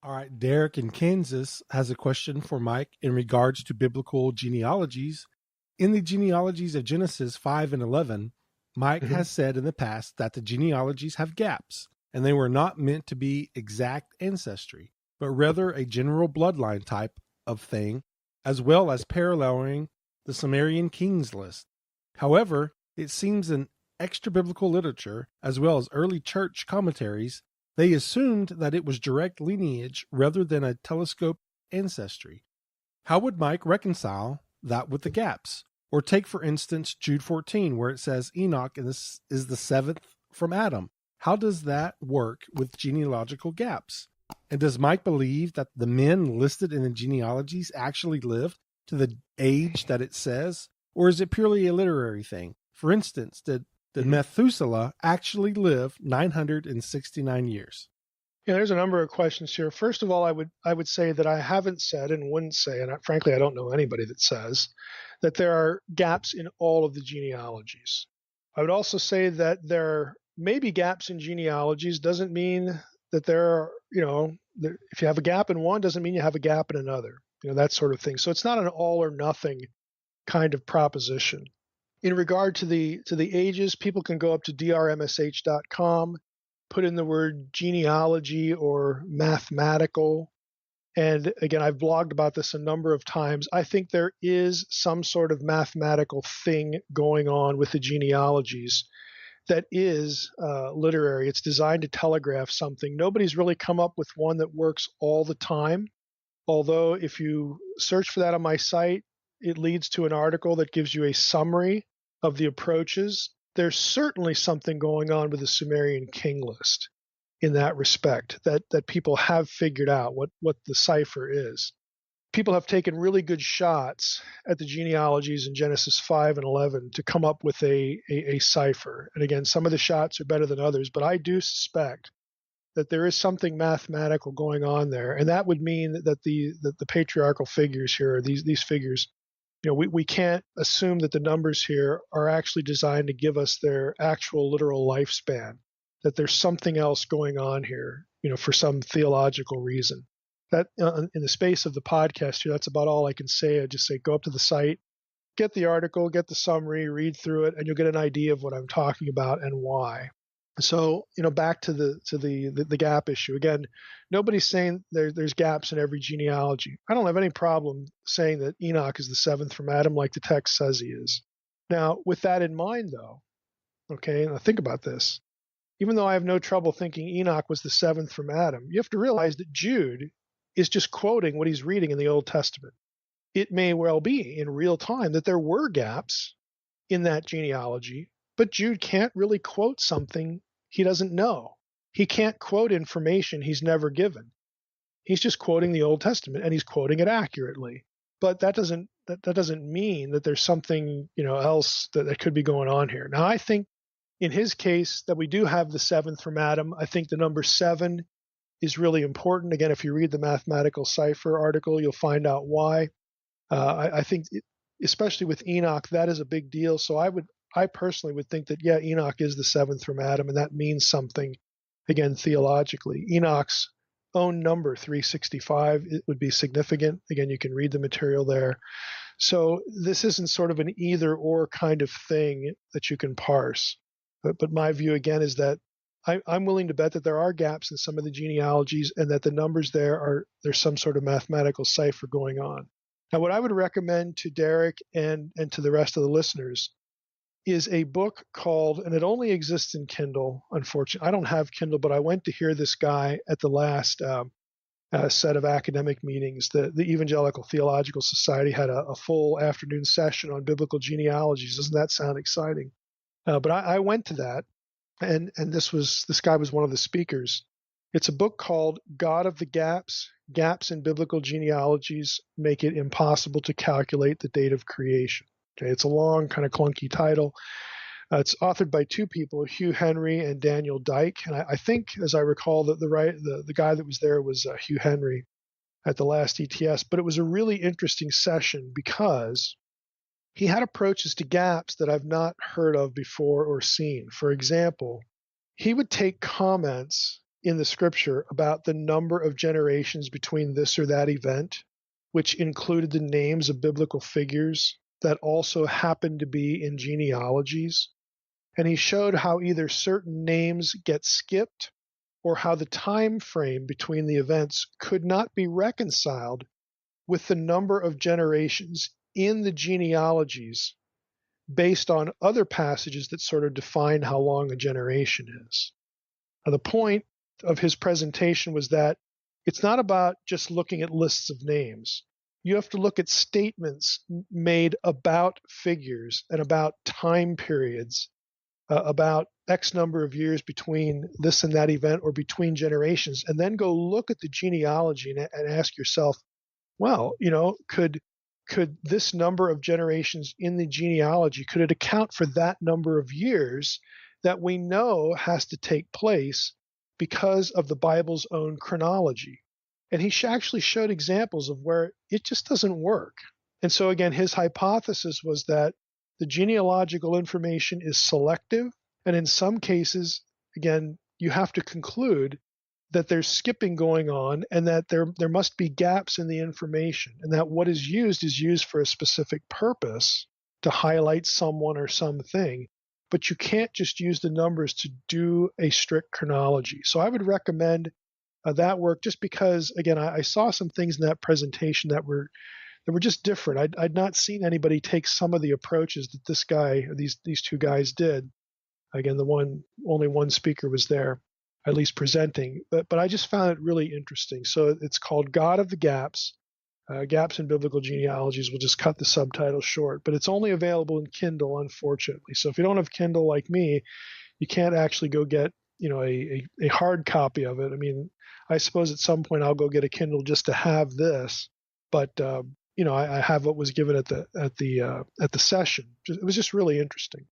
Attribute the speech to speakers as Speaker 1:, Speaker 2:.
Speaker 1: All right, Derek in Kansas has a question for Mike in regards to biblical genealogies. In the genealogies of Genesis 5 and 11, Mike
Speaker 2: Mhm.
Speaker 1: has said in the past that the genealogies have gaps and they were not meant to be exact ancestry, but rather a general bloodline type of thing, as well as paralleling the Sumerian kings list. However, it seems in extra biblical literature, as well as early church commentaries, they assumed that it was direct lineage rather than a telescope ancestry. How would Mike reconcile that with the gaps? Or take, for instance, Jude 14, where it says Enoch is the seventh from Adam. How does that work with genealogical gaps? And does Mike believe that the men listed in the genealogies actually lived to the age that it says? Or is it purely a literary thing? For instance, did
Speaker 2: Mhm.
Speaker 1: Methuselah actually live 969 years?
Speaker 2: Yeah, there's a number of questions here. First of all, I would say that I haven't said and wouldn't say, and frankly, I don't know anybody that says that there are gaps in all of the genealogies. I would also say that there may be gaps in genealogies doesn't mean that there are, if you have a gap in one, doesn't mean you have a gap in another. That sort of thing. So it's not an all or nothing kind of proposition. In regard to the ages, people can go up to drmsh.com, put in the word genealogy or mathematical. And again, I've blogged about this a number of times. I think there is some sort of mathematical thing going on with the genealogies that is literary. It's designed to telegraph something. Nobody's really come up with one that works all the time. Although, if you search for that on my site, it leads to an article that gives you a summary of the approaches. There's certainly something going on with the Sumerian king list in that respect that people have figured out what the cipher is. People have taken really good shots at the genealogies in Genesis 5 and 11 to come up with a cipher. And again, some of the shots are better than others, but I do suspect that there is something mathematical going on there, and that would mean that the patriarchal figures here, these figures, we can't assume that the numbers here are actually designed to give us their actual literal lifespan. That there's something else going on here, for some theological reason. That in the space of the podcast here, that's about all I can say. I just say go up to the site, get the article, get the summary, read through it, and you'll get an idea of what I'm talking about and why. So, back to the gap issue. Again, nobody's saying there's gaps in every genealogy. I don't have any problem saying that Enoch is the seventh from Adam, like the text says he is. Now, with that in mind, though, okay, now think about this. Even though I have no trouble thinking Enoch was the seventh from Adam, you have to realize that Jude is just quoting what he's reading in the Old Testament. It may well be in real time that there were gaps in that genealogy, but Jude can't really quote something he doesn't know. He can't quote information he's never given. He's just quoting the Old Testament and he's quoting it accurately. But that doesn't mean that there's something else that could be going on here. Now I think in his case that we do have the seventh from Adam. I think the number 7 is really important. Again, if you read the mathematical cipher article, you'll find out why. I think, especially with Enoch, that is a big deal. So I personally would think that, yeah, Enoch is the 7th from Adam, and that means something, again, theologically. Enoch's own number, 365, it would be significant. Again, you can read the material there. So this isn't sort of an either or kind of thing that you can parse. But my view, again, is that I'm willing to bet that there are gaps in some of the genealogies and that the numbers there's some sort of mathematical cipher going on. Now, what I would recommend to Derek and to the rest of the listeners is a book called, and it only exists in Kindle, unfortunately. I don't have Kindle, but I went to hear this guy at the last set of academic meetings. The Evangelical Theological Society had a full afternoon session on biblical genealogies. Doesn't that sound exciting? But I went to that, and this guy was one of the speakers. It's a book called God of the Gaps. Gaps in Biblical Genealogies Make It Impossible to Calculate the Date of Creation. Okay, it's a long, kind of clunky title. It's authored by 2 people, Hugh Henry and Daniel Dyke. And I think, as I recall, that the guy that was there was Hugh Henry at the last ETS. But it was a really interesting session because he had approaches to gaps that I've not heard of before or seen. For example, he would take comments in the scripture about the number of generations between this or that event, which included the names of biblical figures that also happened to be in genealogies. And he showed how either certain names get skipped or how the time frame between the events could not be reconciled with the number of generations in the genealogies based on other passages that sort of define how long a generation is. Now, the point of his presentation was that it's not about just looking at lists of names. You have to look at statements made about figures and about time periods, about X number of years between this and that event or between generations, and then go look at the genealogy and ask yourself, well, could this number of generations in the genealogy, could it account for that number of years that we know has to take place because of the Bible's own chronology? And he actually showed examples of where it just doesn't work. And so again, his hypothesis was that the genealogical information is selective, and in some cases, again, you have to conclude that there's skipping going on and that there must be gaps in the information, and that what is used for a specific purpose to highlight someone or something, but you can't just use the numbers to do a strict chronology. So I would recommend that work, just because, again, I saw some things in that presentation that were just different. I'd not seen anybody take some of the approaches that this guy, these two guys did. Again, only one speaker was there, at least presenting, but I just found it really interesting. So it's called God of the Gaps, Gaps in Biblical Genealogies. We'll just cut the subtitle short, but it's only available in Kindle, unfortunately. So if you don't have Kindle like me, you can't actually go get a hard copy of it. I mean, I suppose at some point I'll go get a Kindle just to have this, but I have what was given at the session. It was just really interesting.